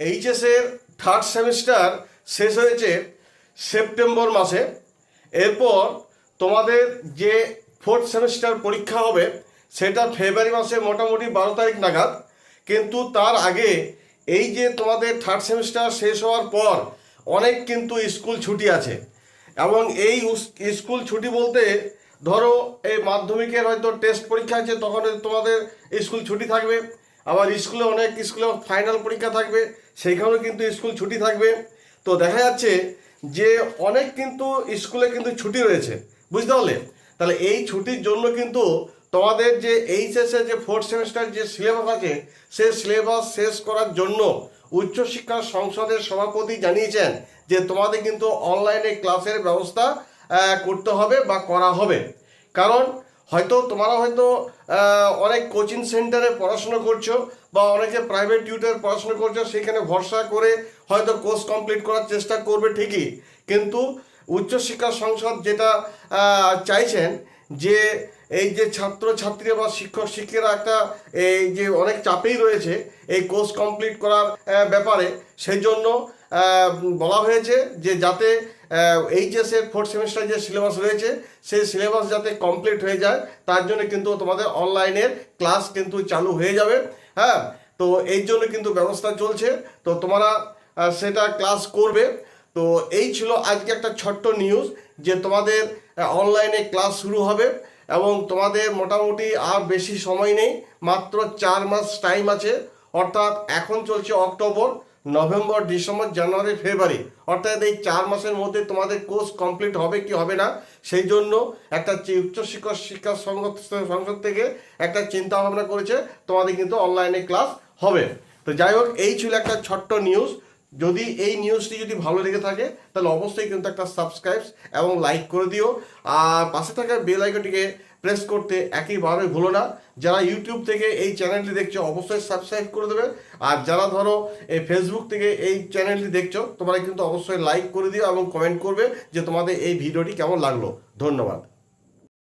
এইচএসের third semester শেষ হয়েছে September মাসে। এরপর তোমাদের যে ফোর্থ সেমিস্টার পরীক্ষা হবে সেটা ফেব্রুয়ারি মাসে মোটামুটি 12 তারিখ নাগাদ। কিন্তু তার আগে এই যে তোমাদের থার্ড সেমিস্টার শেষ হওয়ার পর অনেক কিন্তু স্কুল ছুটি আছে, এবং এই স্কুল ছুটি বলতে ধরো এই মাধ্যমিকের হয়তো টেস্ট পরীক্ষা আছে, তখন তোমাদের স্কুল ছুটি থাকবে। আবার অনেক স্কুলে ফাইনাল পরীক্ষা থাকবে, সেইখানেও কিন্তু স্কুল ছুটি থাকবে। তো দেখা যাচ্ছে যে অনেক কিন্তু স্কুলে কিন্তু ছুটি রয়েছে, বুঝতে পারলে? তাহলে এই ছুটির জন্য কিন্তু তোমাদের যে এইচএসে যে ফোর্থ সেমিস্টার যে সিলেবাস আছে সেই সিলেবাস শেষ করার জন্য উচ্চশিক্ষা সংসদের সভাপতি জানিয়েছেন যে তোমাদের কিন্তু অনলাইনে ক্লাসের ব্যবস্থা করতে হবে বা করা হবে। কারণ তোমরা হয়তো অনেক কোচিং সেন্টারে পড়াশোনা করছো বা অনেকে প্রাইভেট টিউটর পড়াশোনা করছো, সেখানে ভরসা করে হয়তো কোর্স কমপ্লিট করার চেষ্টা করবে ঠিকই, কিন্তু উচ্চশিক্ষা সংসদ যেটা চাইছেন যে এই যে ছাত্রছাত্রীরা বা শিক্ষক শিক্ষিকারা একটা এই যে অনেক চাপেই রয়েছে এই কোর্স কমপ্লিট করার ব্যাপারে, সেই জন্য বলা হয়েছে যে যাতে এইচএসের ফোর্থ সেমিস্টার যে সিলেবাস রয়েছে সেই সিলেবাস যাতে কমপ্লিট হয়ে যায়, তার জন্য কিন্তু তোমাদের অনলাইনের ক্লাস কিন্তু চালু হয়ে যাবে। হ্যাঁ, তো এই জন্য কিন্তু ব্যবস্থা চলছে, তো তোমরা সেটা ক্লাস করবে। তো এই ছিল আজকে একটা ছোট্ট নিউজ যে তোমাদের অনলাইনে ক্লাস শুরু হবে, এবং তোমাদের মোটামুটি আর বেশি সময় নেই, মাত্র 4 মাস টাইম আছে। অর্থাৎ এখন চলছে অক্টোবর, নভেম্বর, ডিসেম্বর, জানুয়ারি, ফেব্রুয়ারি, অর্থাৎ এই 4 মাসের মধ্যে তোমাদের কোর্স কমপ্লিট হবে কি হবে না, সেই জন্য একটা শিক্ষা সংসদ থেকে একটা চিন্তা ভাবনা করেছে তোমাদের কিন্তু অনলাইনে ক্লাস হবে। তো যাই হোক, এই ছিল একটা ছোট্ট নিউজ। যদি এই নিউজটি যদি ভালো লেগে থাকে তাহলে অবশ্যই কিন্তু একটা সাবস্ক্রাইব এবং লাইক করে দিও, আর পাশে থাকা বেল আইকনটিকে প্রেস করতে একেবারে ভুলো না। যারা ইউটিউব থেকে এই চ্যানেলটি দেখছো অবশ্যই সাবস্ক্রাইব করে দেবে, আর যারা ধরো এই ফেসবুক থেকে এই চ্যানেলটি দেখছো তোমরা কিন্তু অবশ্যই লাইক করে দিও এবং কমেন্ট করবে যে তোমাদের এই ভিডিওটি কেমন লাগলো। ধন্যবাদ।